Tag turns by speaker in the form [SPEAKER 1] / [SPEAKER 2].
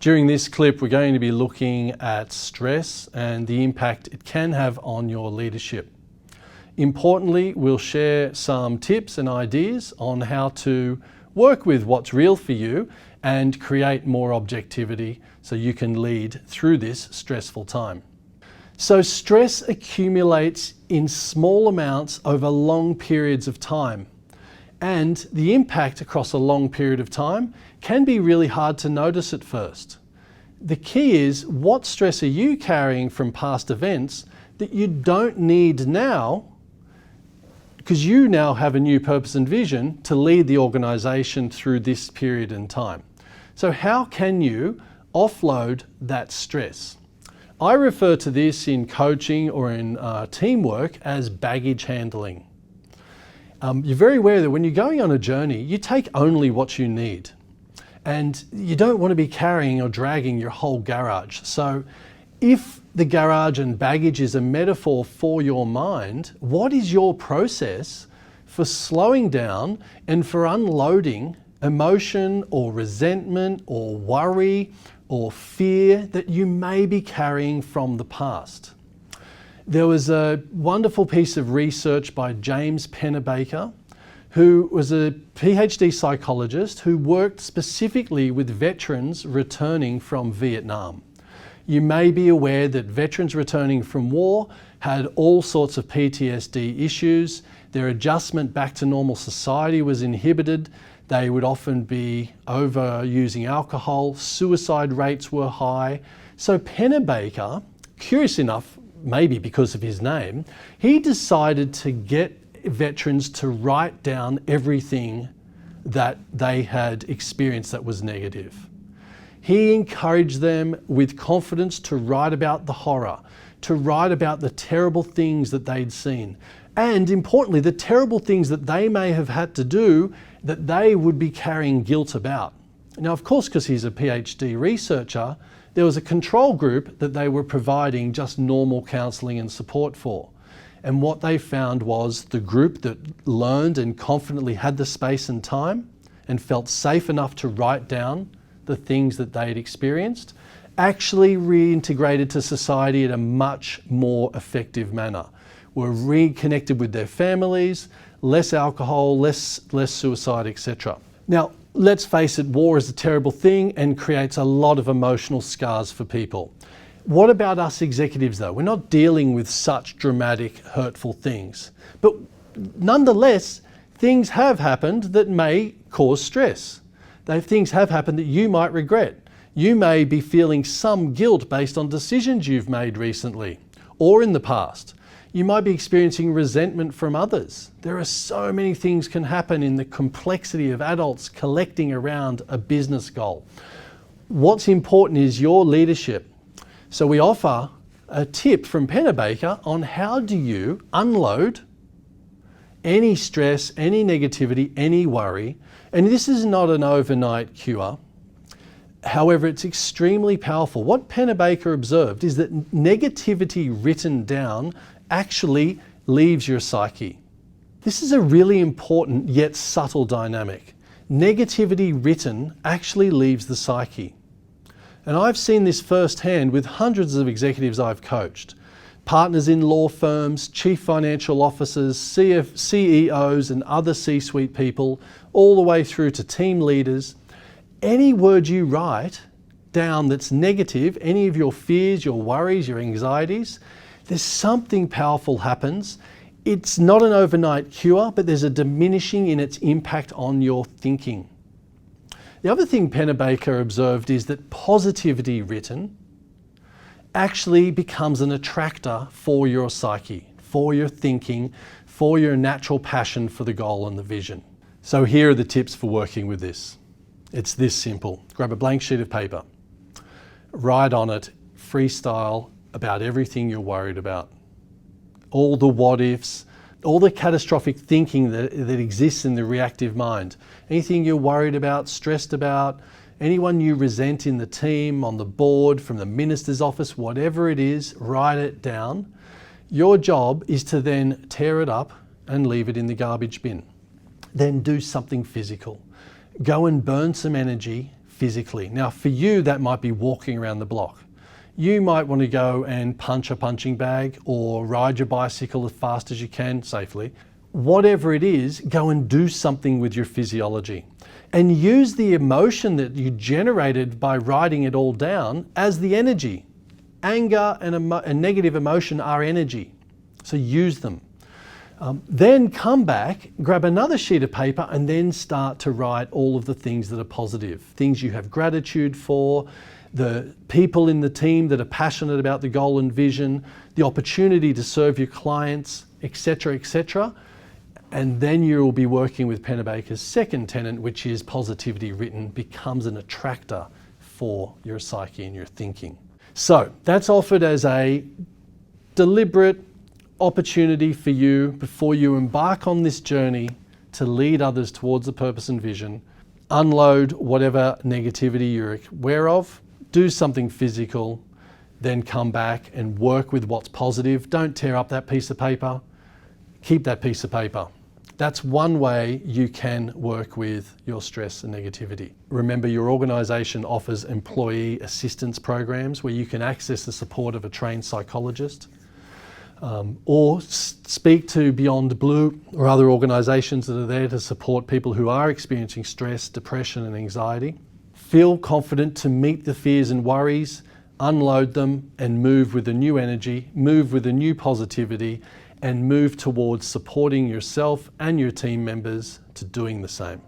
[SPEAKER 1] During this clip, we're going to be looking at stress and the impact it can have on your leadership. Importantly, we'll share some tips and ideas on how to work with what's real for you and create more objectivity so you can lead through this stressful time. So stress accumulates in small amounts over long periods of time. And the impact across a long period of time can be really hard to notice at first. The key is, what stress are you carrying from past events that you don't need now, because you now have a new purpose and vision to lead the organisation through this period in time. So how can you offload that stress? I refer to this in coaching or in teamwork as baggage handling. You're very aware that when you're going on a journey, you take only what you need. And you don't want to be carrying or dragging your whole garage. So if the garage and baggage is a metaphor for your mind, what is your process for slowing down and for unloading emotion or resentment or worry or fear that you may be carrying from the past? There was a wonderful piece of research by James Pennebaker, who was a PhD psychologist who worked specifically with veterans returning from Vietnam. You may be aware that veterans returning from war had all sorts of PTSD issues. Their adjustment back to normal society was inhibited. They would often be overusing alcohol. Suicide rates were high. So Pennebaker, curious enough, maybe because of his name, he decided to get veterans to write down everything that they had experienced that was negative. He encouraged them with confidence to write about the horror, to write about the terrible things that they'd seen, and importantly, the terrible things that they may have had to do that they would be carrying guilt about. Now, of course, because he's a PhD researcher, there was a control group that they were providing just normal counselling and support for. And what they found was the group that learned and confidently had the space and time and felt safe enough to write down the things that they'd experienced actually reintegrated to society in a much more effective manner. Were reconnected with their families, less alcohol, less suicide, etc. Now, let's face it, war is a terrible thing and creates a lot of emotional scars for people. What about us executives though? We're not dealing with such dramatic, hurtful things. But nonetheless, things have happened that may cause stress. Things have happened that you might regret. You may be feeling some guilt based on decisions you've made recently or in the past. You might be experiencing resentment from others. There are so many things can happen in the complexity of adults collecting around a business goal. What's important is your leadership. So we offer a tip from Pennebaker on how do you unload any stress, any negativity, any worry. And this is not an overnight cure. However, it's extremely powerful. What Pennebaker observed is that negativity written down actually leaves your psyche. This is a really important yet subtle dynamic. Negativity written actually leaves the psyche. And I've seen this firsthand with hundreds of executives I've coached. Partners in law firms, chief financial officers, CEOs and other C-suite people, all the way through to team leaders. Any word you write down that's negative, any of your fears, your worries, your anxieties, there's something powerful happens. It's not an overnight cure, but there's a diminishing in its impact on your thinking. The other thing Pennebaker observed is that positivity written actually becomes an attractor for your psyche, for your thinking, for your natural passion for the goal and the vision. So here are the tips for working with this. It's this simple. Grab a blank sheet of paper, write on it, freestyle about everything you're worried about. All the what ifs, all the catastrophic thinking that exists in the reactive mind. Anything you're worried about, stressed about, anyone you resent in the team, on the board, from the minister's office, whatever it is, write it down. Your job is to then tear it up and leave it in the garbage bin. Then do something physical. Go and burn some energy physically. Now for you, that might be walking around the block. You might want to go and punch a punching bag or ride your bicycle as fast as you can safely. Whatever it is, go and do something with your physiology and use the emotion that you generated by writing it all down as the energy. Anger and negative emotion are energy, so use them. Then come back, grab another sheet of paper and then start to write all of the things that are positive, things you have gratitude for, the people in the team that are passionate about the goal and vision, the opportunity to serve your clients, etc., etc. And then you'll be working with Pennebaker's second tenet, which is positivity written becomes an attractor for your psyche and your thinking. So that's offered as a deliberate opportunity for you before you embark on this journey to lead others towards the purpose and vision. Unload whatever negativity you're aware of, do something physical, then come back and work with what's positive. Don't tear up that piece of paper. Keep that piece of paper. That's one way you can work with your stress and negativity. Remember, your organisation offers employee assistance programs where you can access the support of a trained psychologist, or speak to Beyond Blue or other organisations that are there to support people who are experiencing stress, depression and anxiety. Feel confident to meet the fears and worries, unload them and move with a new energy, move with a new positivity and move towards supporting yourself and your team members to doing the same.